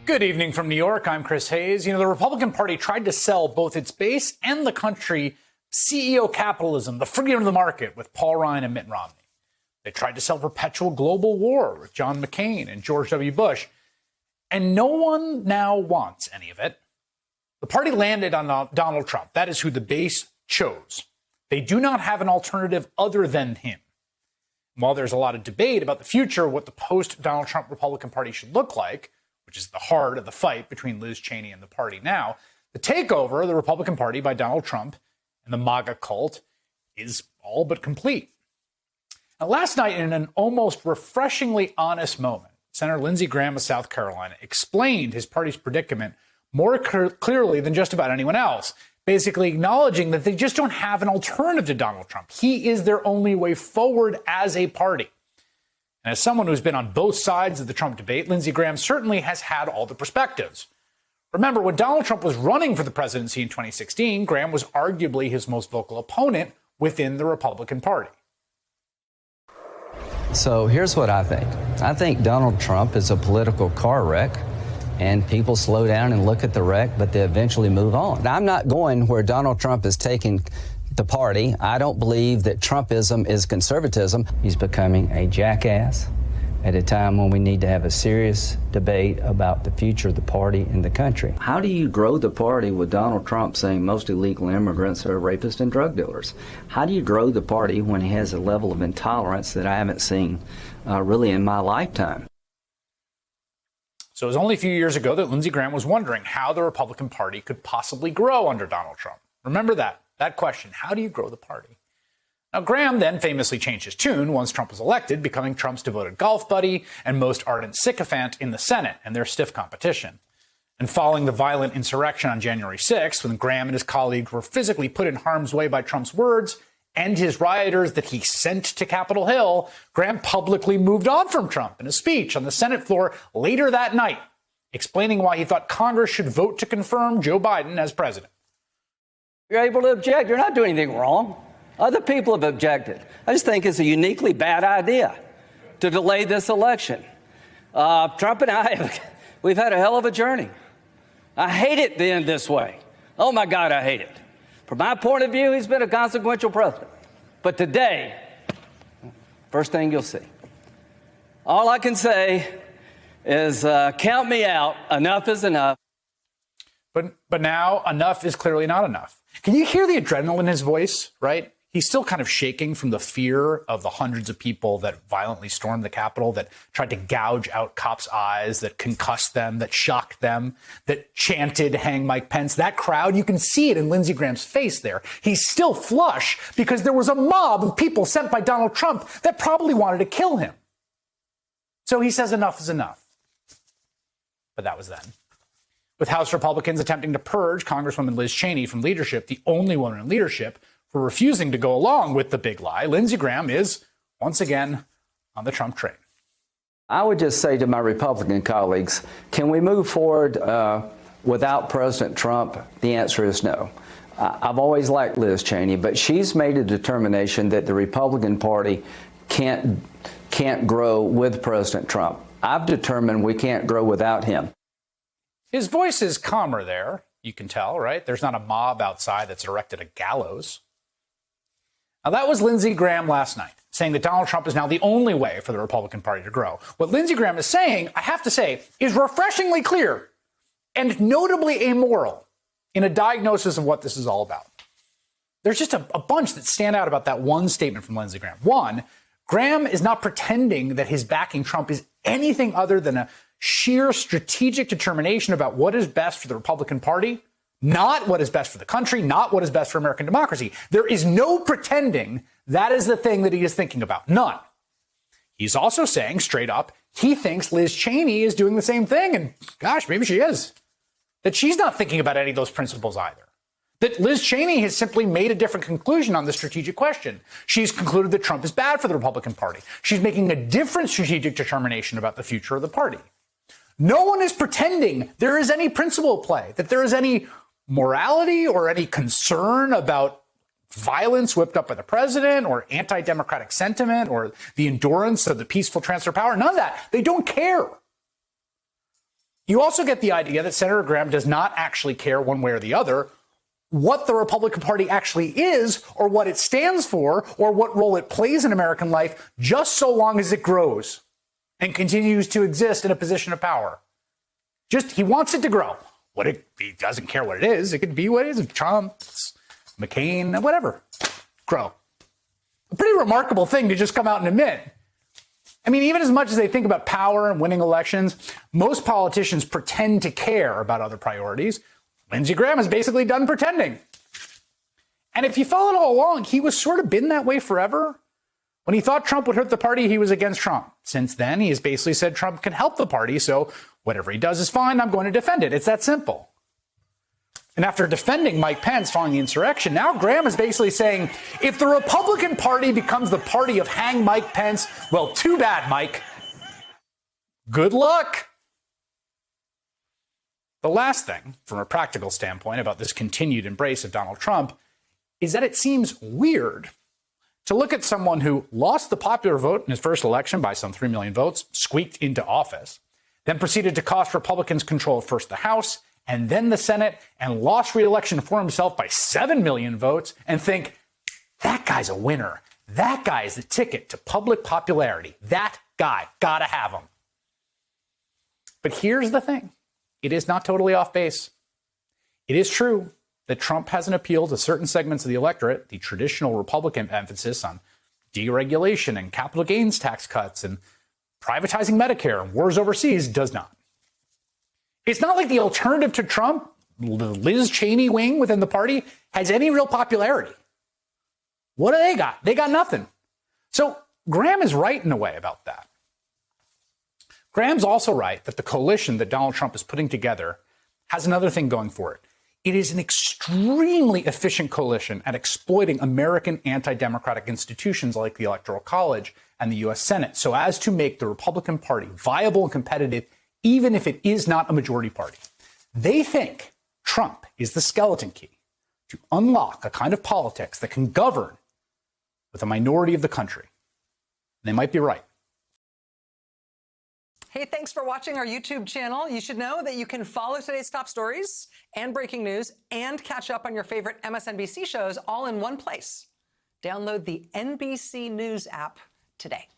Good evening from New York. I'm Chris Hayes. The Republican Party tried to sell both its base and the country CEO capitalism, the freedom of the market, with Paul Ryan and Mitt Romney. They tried to sell perpetual global war with John McCain and George W. Bush. And no one now wants any of it. The party landed on Donald Trump. That is who the base chose. They do not have an alternative other than him. While there's a lot of debate about the future, what the post-Donald Trump Republican Party should look like, which is the heart of the fight between Liz Cheney and the party now, the takeover of the Republican Party by Donald Trump and the MAGA cult is all but complete. Now, last night, in an almost refreshingly honest moment, Senator Lindsey Graham of South Carolina explained his party's predicament more clearly than just about anyone else, basically acknowledging that they just don't have an alternative to Donald Trump. He is their only way forward as a party. And as someone who's been on both sides of the Trump debate, Lindsey Graham certainly has had all the perspectives. Remember, when Donald Trump was running for the presidency in 2016, Graham was arguably his most vocal opponent within the Republican Party. So here's what I think. I think Donald Trump is a political car wreck, and people slow down and look at the wreck, but they eventually move on. Now, I'm not going where Donald Trump is taking the party. I don't believe that Trumpism is conservatism. He's becoming a jackass at a time when we need to have a serious debate about the future of the party and the country. How do you grow the party with Donald Trump saying most illegal immigrants are rapists and drug dealers? How do you grow the party when he has a level of intolerance that I haven't seen really in my lifetime? So it was only a few years ago that Lindsey Graham was wondering how the Republican Party could possibly grow under Donald Trump. Remember that question, how do you grow the party? Now, Graham then famously changed his tune once Trump was elected, becoming Trump's devoted golf buddy and most ardent sycophant in the Senate and their stiff competition. And following the violent insurrection on January 6th, when Graham and his colleagues were physically put in harm's way by Trump's words and his rioters that he sent to Capitol Hill, Graham publicly moved on from Trump in a speech on the Senate floor later that night, explaining why he thought Congress should vote to confirm Joe Biden as president. You're able to object. You're not doing anything wrong. Other people have objected. I just think it's a uniquely bad idea to delay this election. Trump and I, we've had a hell of a journey. I hate it to end this way. Oh, my God, I hate it. From my point of view, he's been a consequential president. But today, first thing you'll see. All I can say is count me out. Enough is enough. But now enough is clearly not enough. Can you hear the adrenaline in his voice, right? He's still kind of shaking from the fear of the hundreds of people that violently stormed the Capitol, that tried to gouge out cops' eyes, that concussed them, that shocked them, that chanted, "Hang Mike Pence." That crowd, you can see it in Lindsey Graham's face there. He's still flush because there was a mob of people sent by Donald Trump that probably wanted to kill him. So he says enough is enough. But that was then. With House Republicans attempting to purge Congresswoman Liz Cheney from leadership, the only woman in leadership, for refusing to go along with the big lie, Lindsey Graham is, once again, on the Trump train. I would just say to my Republican colleagues, can we move forward without President Trump? The answer is no. I've always liked Liz Cheney, but she's made a determination that the Republican Party can't grow with President Trump. I've determined we can't grow without him. His voice is calmer there, you can tell, right? There's not a mob outside that's erected a gallows. Now, that was Lindsey Graham last night, saying that Donald Trump is now the only way for the Republican Party to grow. What Lindsey Graham is saying, I have to say, is refreshingly clear and notably amoral in a diagnosis of what this is all about. There's just a bunch that stand out about that one statement from Lindsey Graham. One, Graham is not pretending that his backing Trump is anything other than a sheer strategic determination about what is best for the Republican Party, not what is best for the country, not what is best for American democracy. There is no pretending that is the thing that he is thinking about. None. He's also saying straight up, he thinks Liz Cheney is doing the same thing. And gosh, maybe she is. That she's not thinking about any of those principles either. That Liz Cheney has simply made a different conclusion on the strategic question. She's concluded that Trump is bad for the Republican Party. She's making a different strategic determination about the future of the party. No one is pretending there is any principle at play, that there is any morality or any concern about violence whipped up by the president or anti-democratic sentiment or the endurance of the peaceful transfer of power. None of that. They don't care. You also get the idea that Senator Graham does not actually care one way or the other what the Republican Party actually is or what it stands for or what role it plays in American life, just so long as it grows and continues to exist in a position of power. He wants it to grow. He doesn't care what it is. It could be what it is. Trump, McCain, whatever. Grow. A pretty remarkable thing to just come out and admit. I mean, even as much as they think about power and winning elections, most politicians pretend to care about other priorities. Lindsey Graham has basically done pretending. And if you followed all along, he was sort of been that way forever. When he thought Trump would hurt the party, he was against Trump. Since then, he has basically said Trump can help the party, so whatever he does is fine, I'm going to defend it. It's that simple. And after defending Mike Pence following the insurrection, now Graham is basically saying, if the Republican Party becomes the party of hang Mike Pence, well, too bad, Mike. Good luck. The last thing, from a practical standpoint, about this continued embrace of Donald Trump is that it seems weird to look at someone who lost the popular vote in his first election by some 3 million votes, squeaked into office, then proceeded to cost Republicans control of first the House and then the Senate, and lost re-election for himself by 7 million votes, and think, that guy's a winner. That guy is the ticket to public popularity. That guy, gotta have him. But here's the thing. It is not totally off base. It is true that Trump has an appeal to certain segments of the electorate. The traditional Republican emphasis on deregulation and capital gains tax cuts and privatizing Medicare and wars overseas does not. It's not like the alternative to Trump, the Liz Cheney wing within the party, has any real popularity. What do they got? They got nothing. So Graham is right in a way about that. Graham's also right that the coalition that Donald Trump is putting together has another thing going for it. It is an extremely efficient coalition at exploiting American anti-democratic institutions like the Electoral College and the U.S. Senate so as to make the Republican Party viable and competitive, even if it is not a majority party. They think Trump is the skeleton key to unlock a kind of politics that can govern with a minority of the country. They might be right. Hey, thanks for watching our YouTube channel. You should know that you can follow today's top stories and breaking news and catch up on your favorite MSNBC shows all in one place. Download the NBC News app today.